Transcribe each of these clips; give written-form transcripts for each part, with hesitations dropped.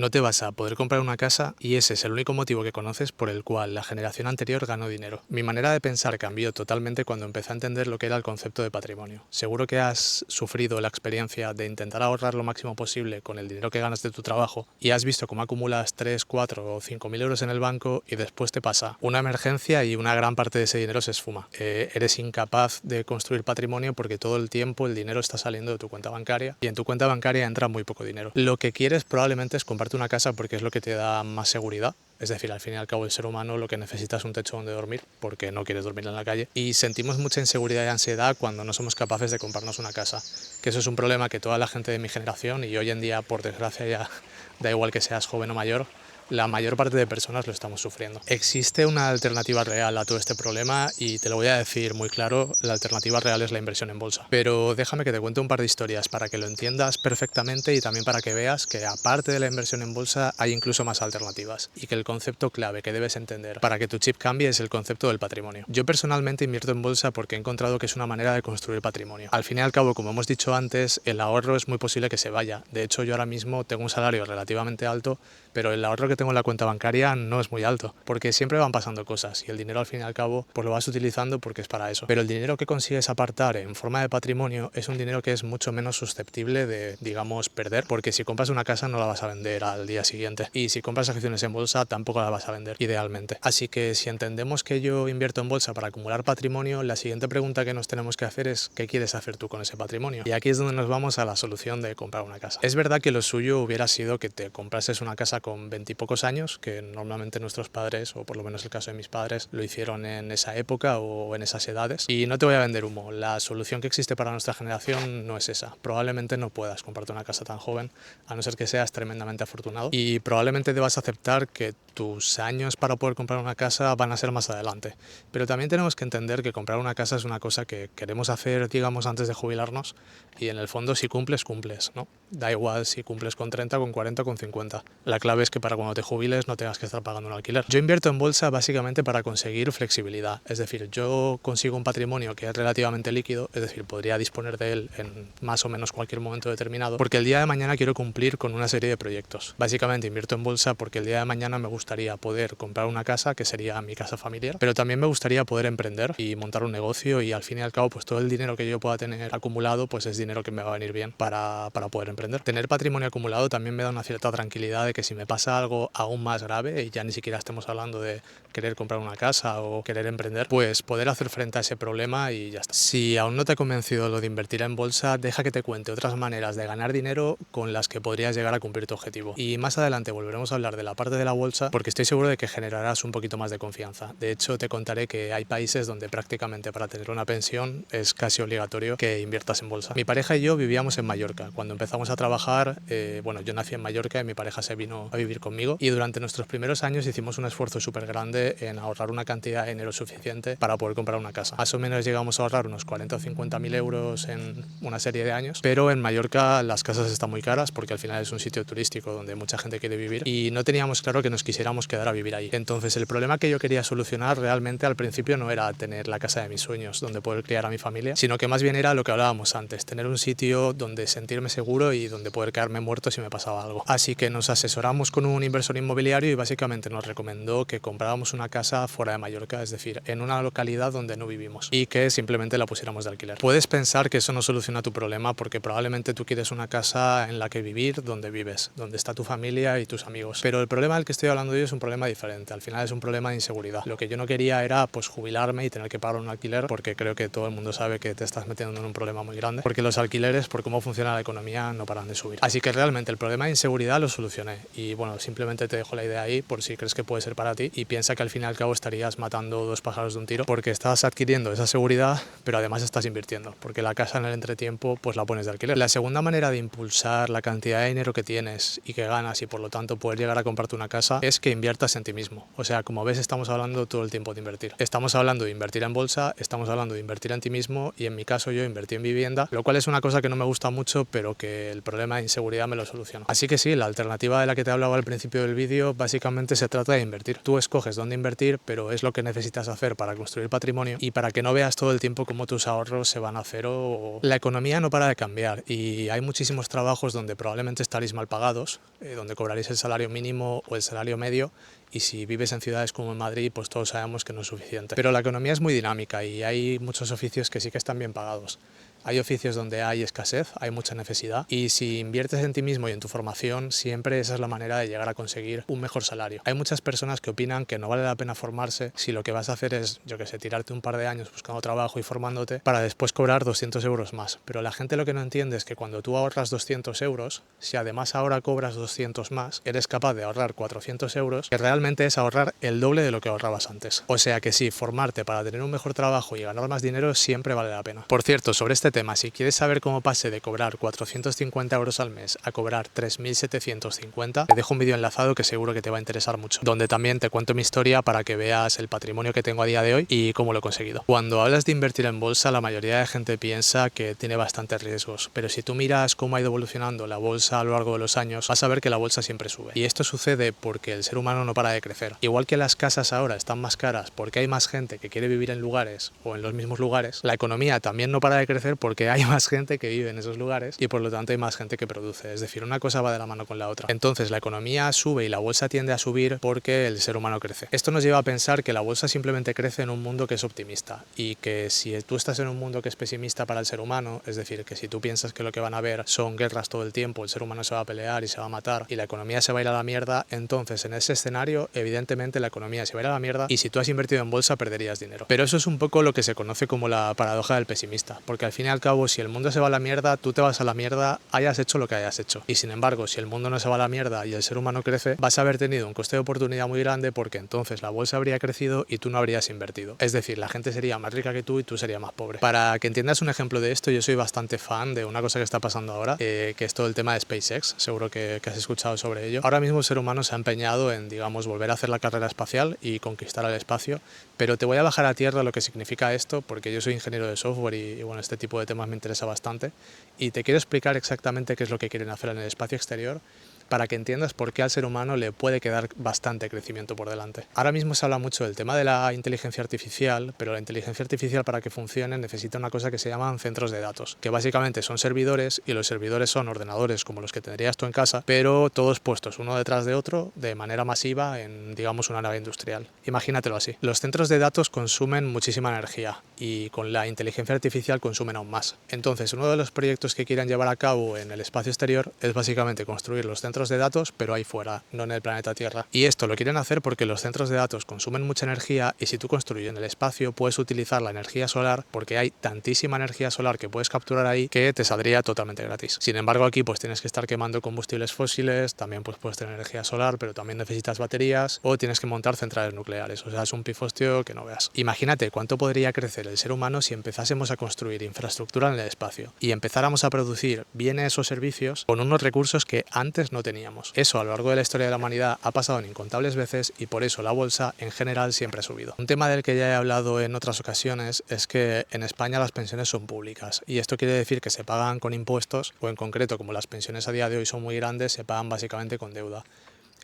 No te vas a poder comprar una casa y ese es el único motivo que conoces por el cual la generación anterior ganó dinero. Mi manera de pensar cambió totalmente cuando empecé a entender lo que era el concepto de patrimonio. Seguro que has sufrido la experiencia de intentar ahorrar lo máximo posible con el dinero que ganas de tu trabajo y has visto cómo acumulas 3, 4 o 5.000 euros en el banco y después te pasa una emergencia y una gran parte de ese dinero se esfuma. Eres incapaz de construir patrimonio porque todo el tiempo el dinero está saliendo de tu cuenta bancaria y en tu cuenta bancaria entra muy poco dinero. Lo que quieres probablemente es comprarte una casa porque es lo que te da más seguridad. Es decir, al fin y al cabo el ser humano lo que necesita es un techo donde dormir porque no quieres dormir en la calle y sentimos mucha inseguridad y ansiedad cuando no somos capaces de comprarnos una casa, que eso es un problema que toda la gente de mi generación y hoy en día por desgracia ya da igual que seas joven o mayor, la mayor parte de personas lo estamos sufriendo. Existe una alternativa real a todo este problema y te lo voy a decir muy claro, la alternativa real es la inversión en bolsa. Pero déjame que te cuente un par de historias para que lo entiendas perfectamente y también para que veas que aparte de la inversión en bolsa hay incluso más alternativas y que el concepto clave que debes entender para que tu chip cambie es el concepto del patrimonio. Yo personalmente invierto en bolsa porque he encontrado que es una manera de construir patrimonio. Al fin y al cabo, como hemos dicho antes, el ahorro es muy posible que se vaya. De hecho, yo ahora mismo tengo un salario relativamente alto, pero el ahorro que tengo en la cuenta bancaria no es muy alto, porque siempre van pasando cosas y el dinero al fin y al cabo pues lo vas utilizando porque es para eso. Pero el dinero que consigues apartar en forma de patrimonio es un dinero que es mucho menos susceptible de, digamos, perder, porque si compras una casa no la vas a vender al día siguiente y si compras acciones en bolsa tampoco la vas a vender, idealmente. Así que si entendemos que yo invierto en bolsa para acumular patrimonio, la siguiente pregunta que nos tenemos que hacer es ¿qué quieres hacer tú con ese patrimonio? Y aquí es donde nos vamos a la solución de comprar una casa. Es verdad que lo suyo hubiera sido que te comprases una casa con 20 y pocos años, que normalmente nuestros padres, o por lo menos el caso de mis padres, lo hicieron en esa época o en esas edades. Y no te voy a vender humo, la solución que existe para nuestra generación no es esa. Probablemente no puedas comprarte una casa tan joven, a no ser que seas tremendamente afortunado. Y probablemente debas aceptar que tus años para poder comprar una casa van a ser más adelante. Pero también tenemos que entender que comprar una casa es una cosa que queremos hacer, digamos, antes de jubilarnos. Y en el fondo, si cumples, cumples, ¿no? Da igual si cumples con 30, con 40, con 50. La clave es que para cuando te jubiles no tengas que estar pagando un alquiler. Yo invierto en bolsa básicamente para conseguir flexibilidad. Es decir, yo consigo un patrimonio que es relativamente líquido, es decir, podría disponer de él en más o menos cualquier momento determinado, porque el día de mañana quiero cumplir con una serie de proyectos. Básicamente invierto en bolsa porque el día de mañana me gustaría poder comprar una casa, que sería mi casa familiar, pero también me gustaría poder emprender y montar un negocio y al fin y al cabo pues todo el dinero que yo pueda tener acumulado pues es dinero que me va a venir bien para poder emprender. Tener patrimonio acumulado también me da una cierta tranquilidad de que si me pasa algo aún más grave y ya ni siquiera estemos hablando de querer comprar una casa o querer emprender, pues poder hacer frente a ese problema y ya está. Si aún no te ha convencido lo de invertir en bolsa, deja que te cuente otras maneras de ganar dinero con las que podrías llegar a cumplir tu objetivo. Y más adelante volveremos a hablar de la parte de la bolsa porque estoy seguro de que generarás un poquito más de confianza. De hecho, te contaré que hay países donde prácticamente para tener una pensión es casi obligatorio que inviertas en bolsa. Mi pareja y yo vivíamos en Mallorca. Cuando empezamos a trabajar, bueno, yo nací en Mallorca y mi pareja se vino a vivir conmigo y durante nuestros primeros años hicimos un esfuerzo súper grande en ahorrar una cantidad de dinero suficiente para poder comprar una casa. Más o menos llegamos a ahorrar unos 40 o 50.000 euros en una serie de años, pero en Mallorca las casas están muy caras porque al final es un sitio turístico donde mucha gente quiere vivir y no teníamos claro que nos quisiéramos quedar a vivir ahí. Entonces el problema que yo quería solucionar realmente al principio no era tener la casa de mis sueños donde poder criar a mi familia, sino que más bien era lo que hablábamos antes, tener un sitio donde sentirme seguro y donde poder quedarme muerto si me pasaba algo. Así que nos asesoramos con un inversor inmobiliario y básicamente nos recomendó que compráramos una casa fuera de Mallorca, es decir, en una localidad donde no vivimos y que simplemente la pusiéramos de alquiler. Puedes pensar que eso no soluciona tu problema porque probablemente tú quieres una casa en la que vivir donde vives, donde está tu familia y tus amigos. Pero el problema del que estoy hablando yo es un problema diferente. Al final es un problema de inseguridad. Lo que yo no quería era pues jubilarme y tener que pagar un alquiler porque creo que todo el mundo sabe que te estás metiendo en un problema muy grande porque los alquileres, por cómo funciona la economía, no paran de subir. Así que realmente el problema de inseguridad lo solucioné y bueno, simplemente te dejo la idea ahí por si crees que puede ser para ti y piensa que al fin y al cabo estarías matando dos pájaros de un tiro porque estás adquiriendo esa seguridad pero además estás invirtiendo porque la casa en el entretiempo pues la pones de alquiler. La segunda manera de impulsar la cantidad de dinero que tienes y que ganas y por lo tanto poder llegar a comprarte una casa es es que inviertas en ti mismo. O sea, como ves, estamos hablando todo el tiempo de invertir. Estamos hablando de invertir en bolsa, estamos hablando de invertir en ti mismo y en mi caso yo invertí en vivienda, lo cual es una cosa que no me gusta mucho, pero que el problema de inseguridad me lo soluciona. Así que sí, la alternativa de la que te hablaba al principio del vídeo básicamente se trata de invertir. Tú escoges dónde invertir, pero es lo que necesitas hacer para construir patrimonio y para que no veas todo el tiempo cómo tus ahorros se van a cero. La economía no para de cambiar y hay muchísimos trabajos donde probablemente estaréis mal pagados, donde cobraréis el salario mínimo o el salario medio, y si vives en ciudades como en Madrid, pues todos sabemos que no es suficiente. Pero la economía es muy dinámica y hay muchos oficios que sí que están bien pagados. Hay oficios donde hay escasez, hay mucha necesidad y si inviertes en ti mismo y en tu formación, siempre esa es la manera de llegar a conseguir un mejor salario. Hay muchas personas que opinan que no vale la pena formarse si lo que vas a hacer es, yo que sé, tirarte un par de años buscando trabajo y formándote para después cobrar 200 euros más. Pero la gente lo que no entiende es que cuando tú ahorras 200 euros, si además ahora cobras 200 más, eres capaz de ahorrar 400 euros, que realmente es ahorrar el doble de lo que ahorrabas antes. O sea que sí, formarte para tener un mejor trabajo y ganar más dinero siempre vale la pena. Por cierto, sobre este tema, si quieres saber cómo pase de cobrar 450 euros al mes a cobrar 3.750, te dejo un vídeo enlazado que seguro que te va a interesar mucho, donde también te cuento mi historia para que veas el patrimonio que tengo a día de hoy y cómo lo he conseguido. Cuando hablas de invertir en bolsa, la mayoría de gente piensa que tiene bastantes riesgos, pero si tú miras cómo ha ido evolucionando la bolsa a lo largo de los años, vas a ver que la bolsa siempre sube. Y esto sucede porque el ser humano no para de crecer. Igual que las casas ahora están más caras porque hay más gente que quiere vivir en lugares o en los mismos lugares, la economía también no para de crecer porque hay más gente que vive en esos lugares y por lo tanto hay más gente que produce. Es decir, una cosa va de la mano con la otra. Entonces la economía sube y la bolsa tiende a subir porque el ser humano crece. Esto nos lleva a pensar que la bolsa simplemente crece en un mundo que es optimista y que si tú estás en un mundo que es pesimista para el ser humano, es decir, que si tú piensas que lo que van a haber son guerras todo el tiempo, el ser humano se va a pelear y se va a matar y la economía se va a ir a la mierda, entonces en ese escenario evidentemente la economía se va a ir a la mierda y si tú has invertido en bolsa perderías dinero. Pero eso es un poco lo que se conoce como la paradoja del pesimista, porque al fin y al cabo si el mundo se va a la mierda, tú te vas a la mierda, hayas hecho lo que hayas hecho. Y sin embargo, si el mundo no se va a la mierda y el ser humano crece, vas a haber tenido un coste de oportunidad muy grande porque entonces la bolsa habría crecido y tú no habrías invertido. Es decir, la gente sería más rica que tú y tú serías más pobre. Para que entiendas un ejemplo de esto, yo soy bastante fan de una cosa que está pasando ahora, que es todo el tema de SpaceX. Seguro que has escuchado sobre ello. Ahora mismo el ser humano se ha empeñado en, digamos, volver a hacer la carrera espacial y conquistar el espacio, pero te voy a bajar a tierra lo que significa esto porque yo soy ingeniero de software y bueno, este tipo de temas me interesa bastante y te quiero explicar exactamente qué es lo que quieren hacer en el espacio exterior para que entiendas por qué al ser humano le puede quedar bastante crecimiento por delante. Ahora mismo se habla mucho del tema de la inteligencia artificial, pero la inteligencia artificial para que funcione necesita una cosa que se llaman centros de datos, que básicamente son servidores y los servidores son ordenadores como los que tendrías tú en casa, pero todos puestos uno detrás de otro de manera masiva en, digamos, una nave industrial. Imagínatelo así. Los centros de datos consumen muchísima energía y con la inteligencia artificial consumen aún más. Entonces, uno de los proyectos que quieren llevar a cabo en el espacio exterior es básicamente construir los centros de datos, pero ahí fuera, no en el planeta Tierra. Y esto lo quieren hacer porque los centros de datos consumen mucha energía y si tú construyes en el espacio puedes utilizar la energía solar porque hay tantísima energía solar que puedes capturar ahí que te saldría totalmente gratis. Sin embargo, aquí pues tienes que estar quemando combustibles fósiles, también pues puedes tener energía solar, pero también necesitas baterías o tienes que montar centrales nucleares. O sea, es un pifostio que no veas. Imagínate cuánto podría crecer el ser humano si empezásemos a construir infraestructura en el espacio y empezáramos a producir bienes o servicios con unos recursos que antes no teníamos. Eso a lo largo de la historia de la humanidad ha pasado en incontables veces y por eso la bolsa en general siempre ha subido. Un tema del que ya he hablado en otras ocasiones es que en España las pensiones son públicas y esto quiere decir que se pagan con impuestos o en concreto como las pensiones a día de hoy son muy grandes se pagan básicamente con deuda.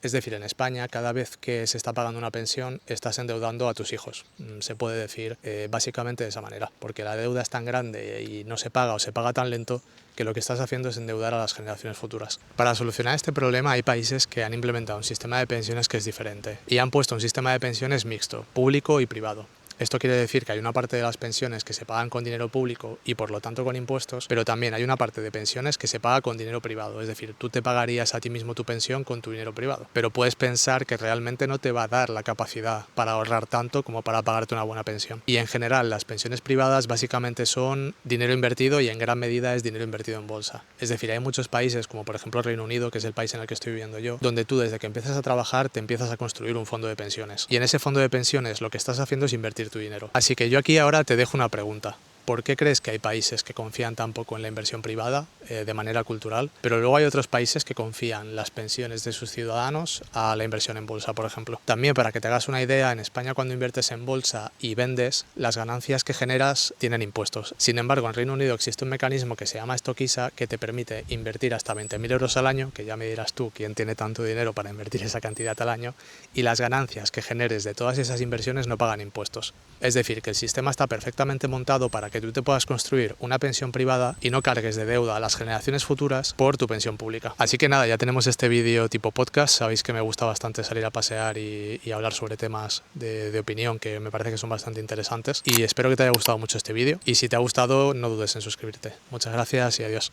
Es decir, en España, cada vez que se está pagando una pensión, estás endeudando a tus hijos. Se puede decir básicamente de esa manera, porque la deuda es tan grande y no se paga o se paga tan lento que lo que estás haciendo es endeudar a las generaciones futuras. Para solucionar este problema hay países que han implementado un sistema de pensiones que es diferente y han puesto un sistema de pensiones mixto, público y privado. Esto quiere decir que hay una parte de las pensiones que se pagan con dinero público y por lo tanto con impuestos, pero también hay una parte de pensiones que se paga con dinero privado, es decir, tú te pagarías a ti mismo tu pensión con tu dinero privado, pero puedes pensar que realmente no te va a dar la capacidad para ahorrar tanto como para pagarte una buena pensión. Y en general las pensiones privadas básicamente son dinero invertido y en gran medida es dinero invertido en bolsa. Es decir, hay muchos países como por ejemplo Reino Unido, que es el país en el que estoy viviendo yo, donde tú desde que empiezas a trabajar te empiezas a construir un fondo de pensiones y en ese fondo de pensiones lo que estás haciendo es invertir tu dinero. Así que yo aquí ahora te dejo una pregunta. por qué crees que hay países que confían tan poco en la inversión privada de manera cultural, pero luego hay otros países que confían las pensiones de sus ciudadanos a la inversión en bolsa, por ejemplo. También, para que te hagas una idea, en España cuando inviertes en bolsa y vendes, las ganancias que generas tienen impuestos. Sin embargo, en Reino Unido existe un mecanismo que se llama Stokisa que te permite invertir hasta 20.000 euros al año, que ya me dirás tú quién tiene tanto dinero para invertir esa cantidad al año, y las ganancias que generes de todas esas inversiones no pagan impuestos. Es decir, que el sistema está perfectamente montado para que tú te puedas construir una pensión privada y no cargues de deuda a las generaciones futuras por tu pensión pública. Así que nada, ya tenemos este vídeo tipo podcast. Sabéis que me gusta bastante salir a pasear y hablar sobre temas de opinión que me parece que son bastante interesantes, y espero que te haya gustado mucho este vídeo, y si te ha gustado no dudes en suscribirte. Muchas gracias y adiós.